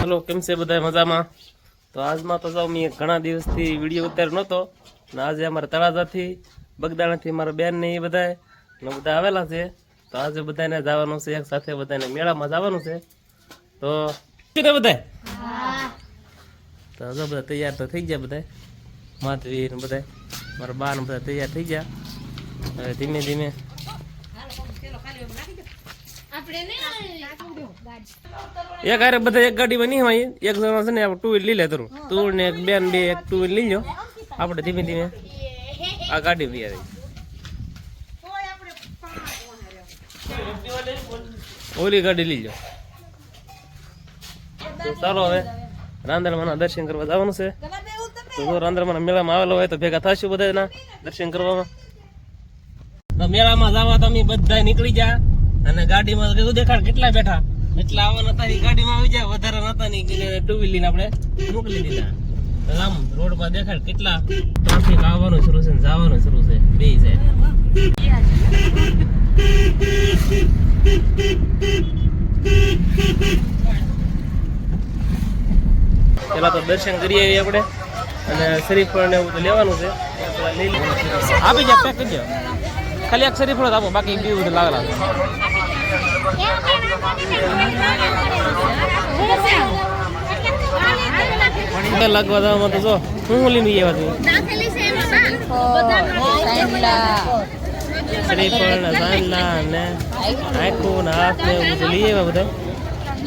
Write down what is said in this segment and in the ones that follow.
હાલો કેમ છે બધા મજામાં? તો આજમાં તો જાઉં મેં ઘણા દિવસથી વિડીયો ઉતાર્યો નહોતો ને આજે અમારે તળાજાથી બગદાણાથી મારા બેન ને એ બધા આવેલા છે. તો આજે બધાને જવાનું છે, એક સાથે બધાને મેળામાં જવાનું છે. તો બધા તો જો બધા તૈયાર તો થઈ ગયા, બધા માધવી ને બધા મારા બા ને બધા તૈયાર થઈ ગયા. હવે ધીમે ધીમે એક આરે બધા એક ગાડીમાં નહીં હોય, એક જણા છે ને આપણે ટુ વ્હીલ લઈ લે તરું તું ને એક બેન બે એક ટુ વ્હીલ લઈ લો. આપણે ધીમે ધીમે આ ગાડી લઈ આવી ઓલી ગાડી લઈ લો. તો ચાલો હવે રાંદરમાના દર્શન કરવા જવાનું છે. તો જો રાંદરમાના મેળામાં આવેલો હોય તો ભેગા થશું બધાના દર્શન કરવામાં. તો મેળામાં જવા તો અમે બધા નીકળી ગયા અને ગાડીમાં કીધું દેખાડ કેટલા બેઠા એટલા આવવાના હતા. એ ગાડીમાં આવી જાય વધારે નતા ની ટુ વ્હીલ આપણે મોકલી દીધા. આમ રોડ પર દેખાડ કેટલા ટ્રાફિક આવવાનું શરૂ છે ને જવાનું શરૂ છે બે છે. પેલા તો દર્શન કરી આવીએ આપણે અને શરીફળ ને એવું તો લેવાનું છે. આપી જાય પેક કરી દો, ખાલી એક શરીફળ જ આપો, બાકી બીજું બધું લાગેલા લાગવા જવામાં તો જો હું લઈને આવ્યા છું શ્રીફળ ને સાંજલા ને આખું ને હાથ ને એવું બધું લઈ આવ્યા બધા.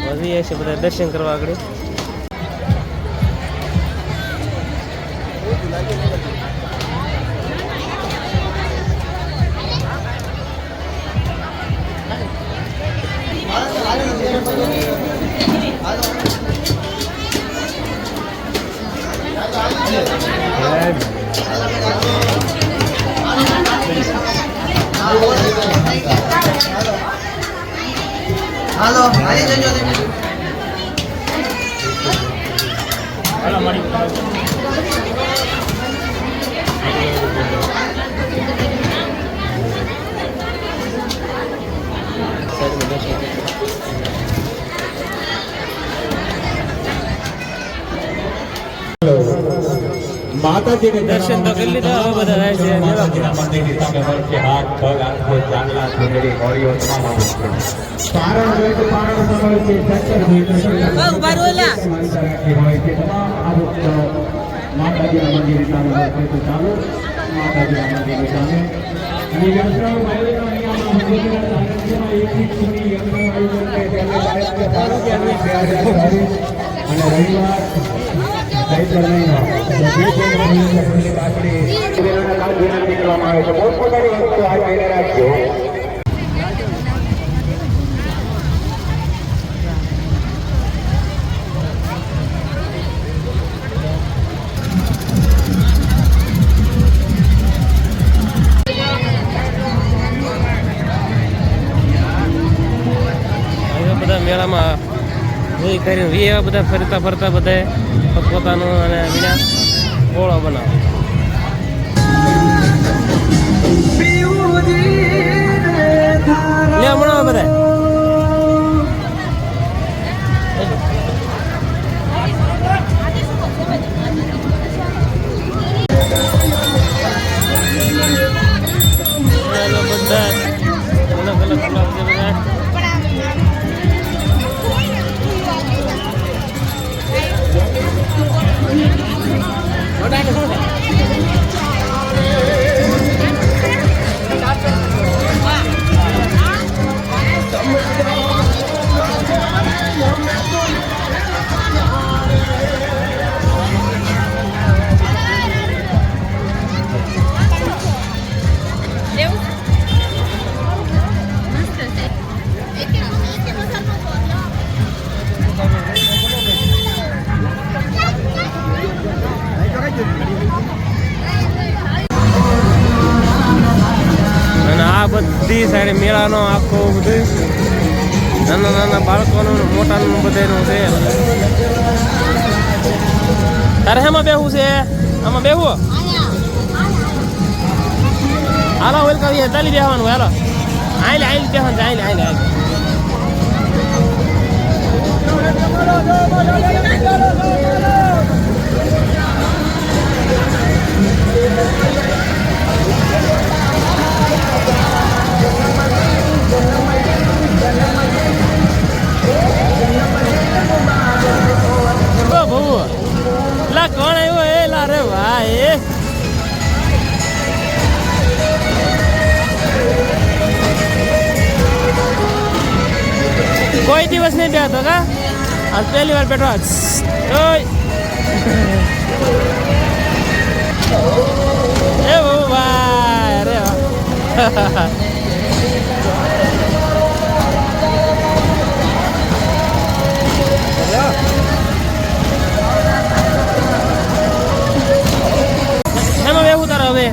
વધી છે બધા દર્શન કરવા આગળ. હાલો આવી જજો તમે. હાલો મળી માતાજી ને દર્શન તો કરી લીધા. હવે બધા જાય છે મંદિરની સામે વચ્ચે હાથ પગ આંખે ચાંદલા સુંદરી મોરીઓ તમામ આવે છે. પારણ હોય તો પારણ સમય છે, ચક્કર હોય તો ઉભા રોલા રાખી હોય છે. તમામ આ વસ્તુ માતાજીના મંદિરની સામે વચ્ચે તો ચાલો માતાજીના મંદિરની સામે અને યંત્રાઓ ભાઈઓના અહીંયા મંદિરના સાનિધ્યમાં એકથી સુધી યંત્રો આવી છે. તેને સાહિત્ય સારું કે અને રવિવાર સાહિત્ય નહીં હોય પોતપોતાની વસ્તુ આ લઈને રાખજો. બધા મેળામાં જોઈ કરીને બધા ફરતા ફરતા બધા પોતાનું અને વિના ગોળો બનાવે. લે બનાવો બધા અલગ અલગ બધી સાઈડ મેળાનો આખો બધું નાના નાના બાળકોનું મોટાનું બધાનું છે. તારે હેમાં બેહવું છે? આમાં બેહવું? હાલો વેલકમ ચાલી બેહવાનું. હાલો આઈ બેહવાનું આઈ કોઈ દિવસ નહીં બેહતો કા આજ પહેલી વાર બેઠો આજ ઓય એ ભાઈ અરે વાહ એમાં બેવું તારો હવે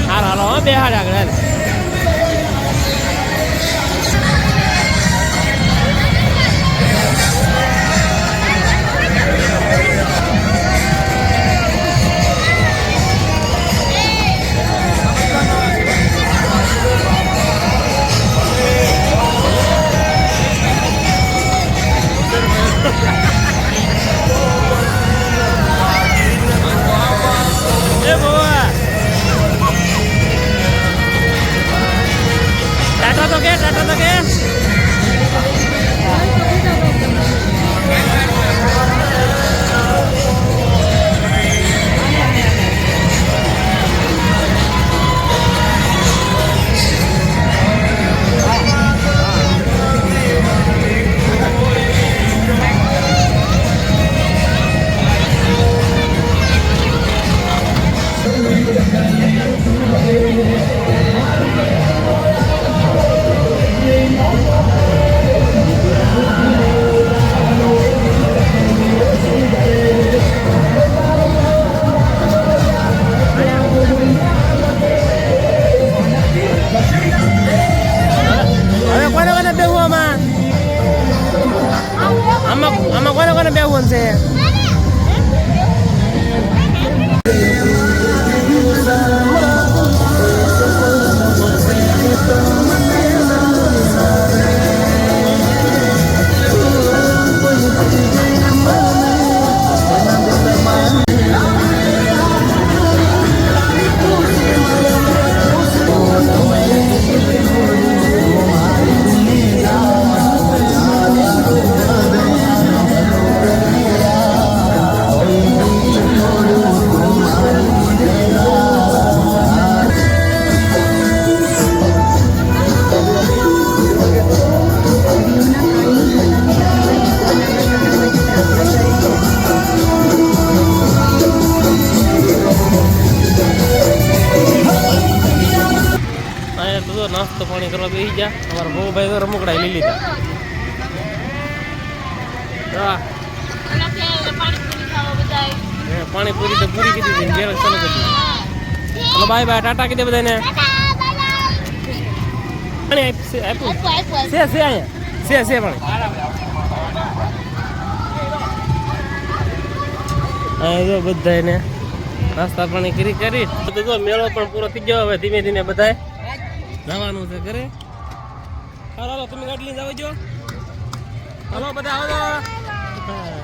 હાલો હાલો બે હાડ આગળ હાલ ટાટા તો કે કોને બેવું છે નાસ્તો પાણી કરવા બેસી જા અમારા બહુ ભાઈ તો રમકડા લઈ લીધા પાણીપુરી તો પૂરી કીધી હતી ઘેર ચાલુ કરી ચલો બાય બાય ટાટા કીધે બધાને પાણી આપ્યું છે અહીંયા છે પાણી જો બધાને નાસ્તા પાણી કરી તો મેળો પણ પૂરો થઈ ગયો હવે ધીમે ધીમે બધાય જવાનું છે ઘરે હાલો તમે ગાડી લઈને આવજો હાલો બધા આવો